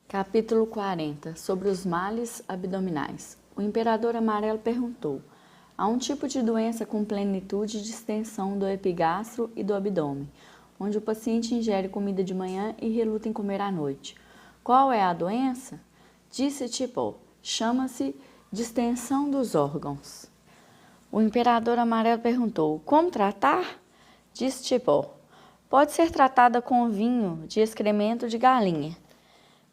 Capítulo 40. Sobre os males abdominais. O imperador amarelo perguntou: há um tipo de doença com plenitude de extensão do epigastro e do abdômen, onde o paciente ingere comida de manhã e reluta em comer à noite. Qual é a doença? Disse Tipo: chama-se distensão dos órgãos. O imperador amarelo perguntou: como tratar? Disse Tipo: pode ser tratada com vinho de excremento de galinha.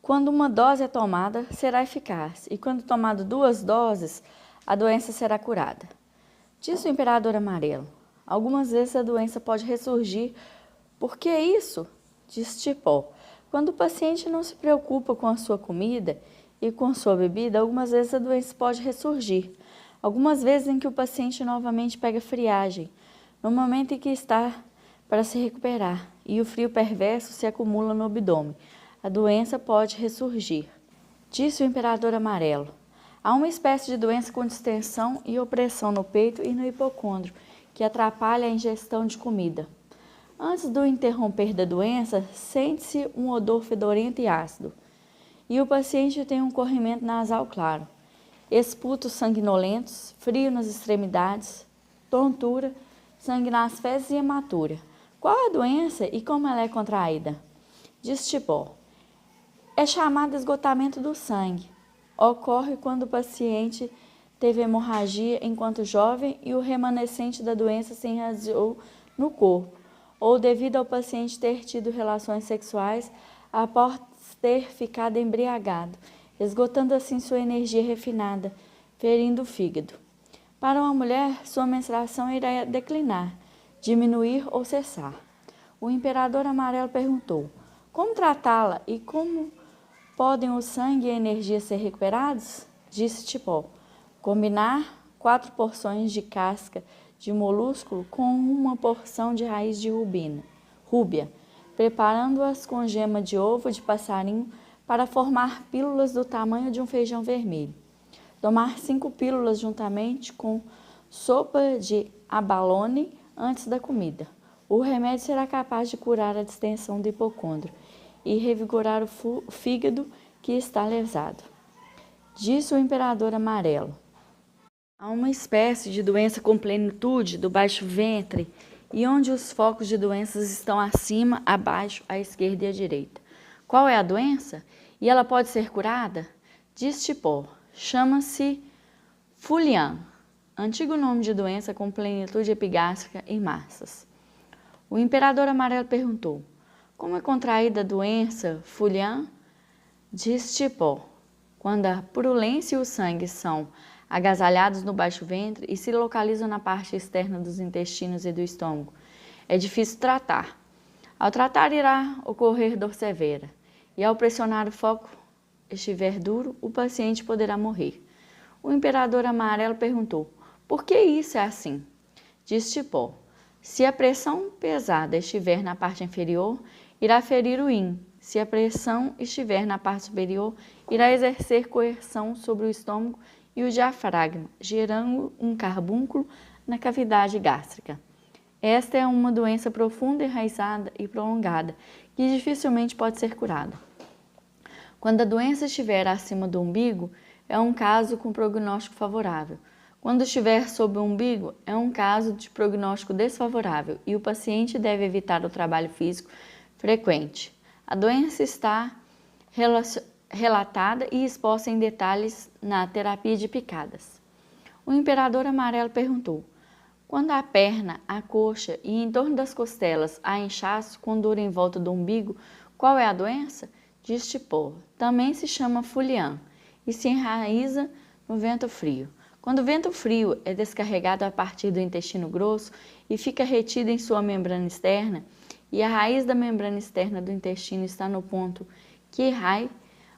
Quando uma dose é tomada, será eficaz, e quando tomado 2 doses, a doença será curada. Disse o imperador amarelo: algumas vezes a doença pode ressurgir. Por que isso? Disse Tipo: quando o paciente não se preocupa com a sua comida e com sua bebida, algumas vezes a doença pode ressurgir. Algumas vezes em que o paciente novamente pega friagem, no momento em que está para se recuperar, e o frio perverso se acumula no abdômen, a doença pode ressurgir. Disse o imperador amarelo: há uma espécie de doença com distensão e opressão no peito e no hipocôndrio, que atrapalha a ingestão de comida. Antes do interromper da doença, sente-se um odor fedorento e ácido, e o paciente tem um corrimento nasal claro, esputos sanguinolentos, frio nas extremidades, tontura, sangue nas fezes e hematúria. Qual a doença e como ela é contraída? Diz Tipo: é chamado esgotamento do sangue. Ocorre quando o paciente teve hemorragia enquanto jovem e o remanescente da doença se enraizou no corpo, ou devido ao paciente ter tido relações sexuais após ter ficado embriagado, esgotando assim sua energia refinada, ferindo o fígado. Para uma mulher, sua menstruação irá declinar, diminuir ou cessar. O imperador amarelo perguntou: como tratá-la e como podem o sangue e a energia ser recuperados? Disse Tipo: combinar 4 porções de casca de molúsculo com uma porção de raiz de rúbia, preparando-as com gema de ovo de passarinho para formar pílulas do tamanho de um feijão vermelho. Tomar 5 pílulas juntamente com sopa de abalone antes da comida. O remédio será capaz de curar a distensão do hipocôndrio e revigorar o fígado que está lesado. Disse o imperador amarelo: há uma espécie de doença com plenitude do baixo ventre e onde os focos de doenças estão acima, abaixo, à esquerda e à direita. Qual é a doença? E ela pode ser curada? Disse Tipo: chama-se Fulian, antigo nome de doença com plenitude epigástrica em massas. O imperador amarelo perguntou: como é contraída a doença Fulian? Diz Tipo: quando a purulência e o sangue são agasalhados no baixo ventre e se localizam na parte externa dos intestinos e do estômago. É difícil tratar. Ao tratar, irá ocorrer dor severa, e ao pressionar o foco estiver duro, o paciente poderá morrer. O imperador amarelo perguntou: por que isso é assim? Diz Tipo: se a pressão pesada estiver na parte inferior, irá ferir o rim. Se a pressão estiver na parte superior, irá exercer coerção sobre o estômago e o diafragma, gerando um carbúnculo na cavidade gástrica. Esta é uma doença profunda, enraizada e prolongada, que dificilmente pode ser curada. Quando a doença estiver acima do umbigo, é um caso com prognóstico favorável. Quando estiver sob o umbigo, é um caso de prognóstico desfavorável e o paciente deve evitar o trabalho físico frequente. A doença está relatada e exposta em detalhes na terapia de picadas. O imperador amarelo perguntou: quando a perna, a coxa e em torno das costelas há inchaço com dor em volta do umbigo, qual é a doença? Diz Tipo: também se chama Fulian e se enraiza no vento frio. Quando o vento frio é descarregado a partir do intestino grosso e fica retido em sua membrana externa, e a raiz da membrana externa do intestino está no ponto que irrai,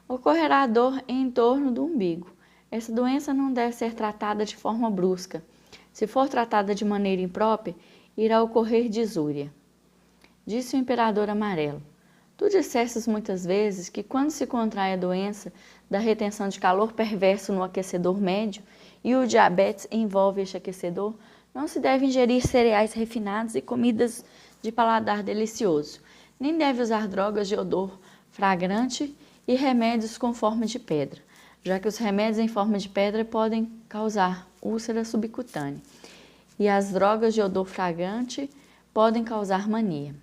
ocorrerá dor em torno do umbigo. Essa doença não deve ser tratada de forma brusca. Se for tratada de maneira imprópria, irá ocorrer disúria. Disse o imperador amarelo: tu dissestes muitas vezes que quando se contrai a doença da retenção de calor perverso no aquecedor médio e o diabetes envolve este aquecedor, não se deve ingerir cereais refinados e comidas de paladar delicioso, nem deve usar drogas de odor fragrante e remédios com forma de pedra, já que os remédios em forma de pedra podem causar úlcera subcutânea e as drogas de odor fragante podem causar mania.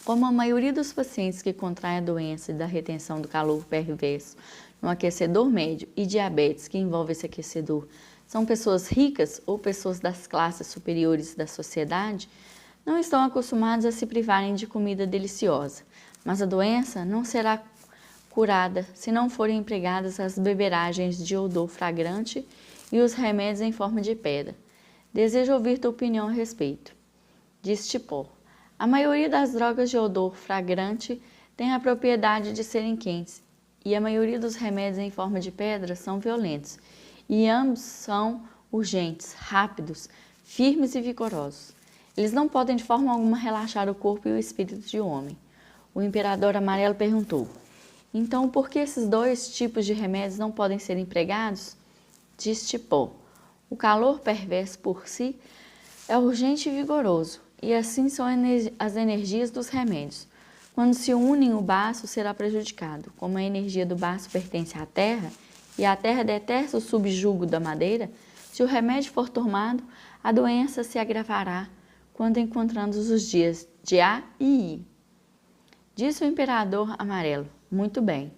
Como a maioria dos pacientes que contraem a doença da retenção do calor perverso no aquecedor médio e diabetes que envolve esse aquecedor são pessoas ricas ou pessoas das classes superiores da sociedade, não estão acostumados a se privarem de comida deliciosa, mas a doença não será curada se não forem empregadas as beberagens de odor fragrante e os remédios em forma de pedra. Desejo ouvir tua opinião a respeito. Diz Tipó: a maioria das drogas de odor fragrante tem a propriedade de serem quentes e a maioria dos remédios em forma de pedra são violentos e ambos são urgentes, rápidos, firmes e vigorosos. Eles não podem de forma alguma relaxar o corpo e o espírito de um homem. O imperador amarelo perguntou: então, por que esses dois tipos de remédios não podem ser empregados? Diz Tipó: o calor perverso por si é urgente e vigoroso, e assim são as energias dos remédios. Quando se unem, o baço será prejudicado. Como a energia do baço pertence à terra, e a terra detesta o subjugo da madeira, se o remédio for tomado, a doença se agravará quando encontrando os dias de A e I. Disse o imperador amarelo: muito bem.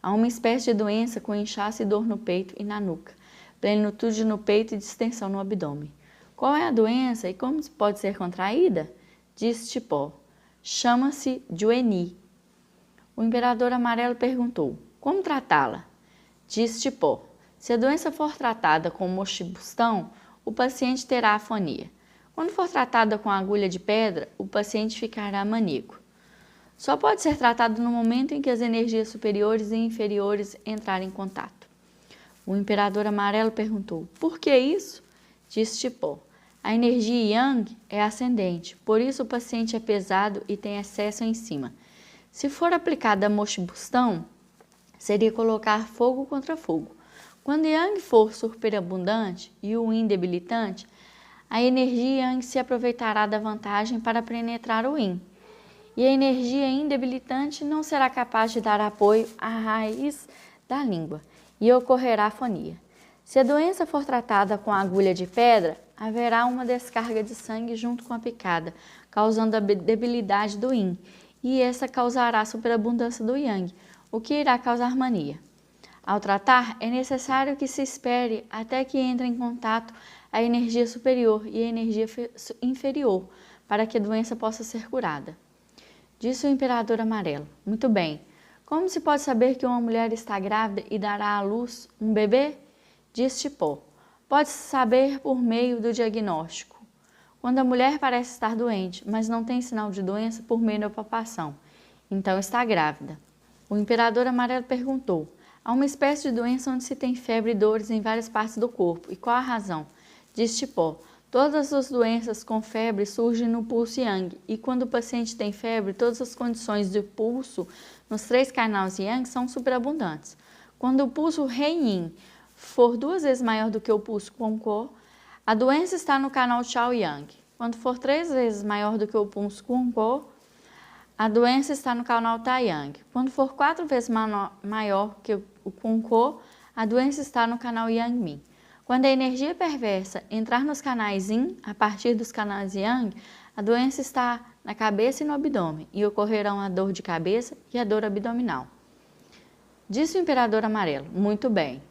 Há uma espécie de doença com inchaço e dor no peito e na nuca, plenitude no peito e distensão no abdômen. Qual é a doença e como pode ser contraída? Disse Tipó: chama-se Jueni. O imperador amarelo perguntou: como tratá-la? Disse Tipó: se a doença for tratada com moxibustão, o paciente terá afonia. Quando for tratada com agulha de pedra, o paciente ficará maníaco. Só pode ser tratado no momento em que as energias superiores e inferiores entrarem em contato. O imperador amarelo perguntou: por que isso? Disse Tipó: a energia yang é ascendente, por isso o paciente é pesado e tem excesso em cima. Se for aplicada a moxibustão, seria colocar fogo contra fogo. Quando yang for superabundante e o yin debilitante, a energia yang se aproveitará da vantagem para penetrar o yin. E a energia yin debilitante não será capaz de dar apoio à raiz da língua e ocorrerá afonia. Se a doença for tratada com agulha de pedra, haverá uma descarga de sangue junto com a picada, causando a debilidade do yin, e essa causará superabundância do yang, o que irá causar mania. Ao tratar, é necessário que se espere até que entre em contato a energia superior e a energia inferior, para que a doença possa ser curada. Disse o imperador amarelo: muito bem. Como se pode saber que uma mulher está grávida e dará à luz um bebê? Disse Tipó: pode-se saber por meio do diagnóstico. Quando a mulher parece estar doente, mas não tem sinal de doença por meio da palpação, então está grávida. O imperador amarelo perguntou: há uma espécie de doença onde se tem febre e dores em várias partes do corpo, e qual a razão? Disse Tipó: todas as doenças com febre surgem no pulso yang, e quando o paciente tem febre, todas as condições de pulso nos 3 canais yang são superabundantes. Quando o pulso Rei-Yin for 2 vezes maior do que o pulso Quon-Ko, a doença está no canal Chao-Yang. Quando for 3 vezes maior do que o pulso Quon-Ko, a doença está no canal Tai-Yang. Quando for 4 vezes maior que o Quon-Ko, a doença está no canal Yang-Min. Quando a energia perversa entrar nos canais Yin, a partir dos canais Yang, a doença está na cabeça e no abdômen, e ocorrerão a dor de cabeça e a dor abdominal. Disse o imperador amarelo: muito bem.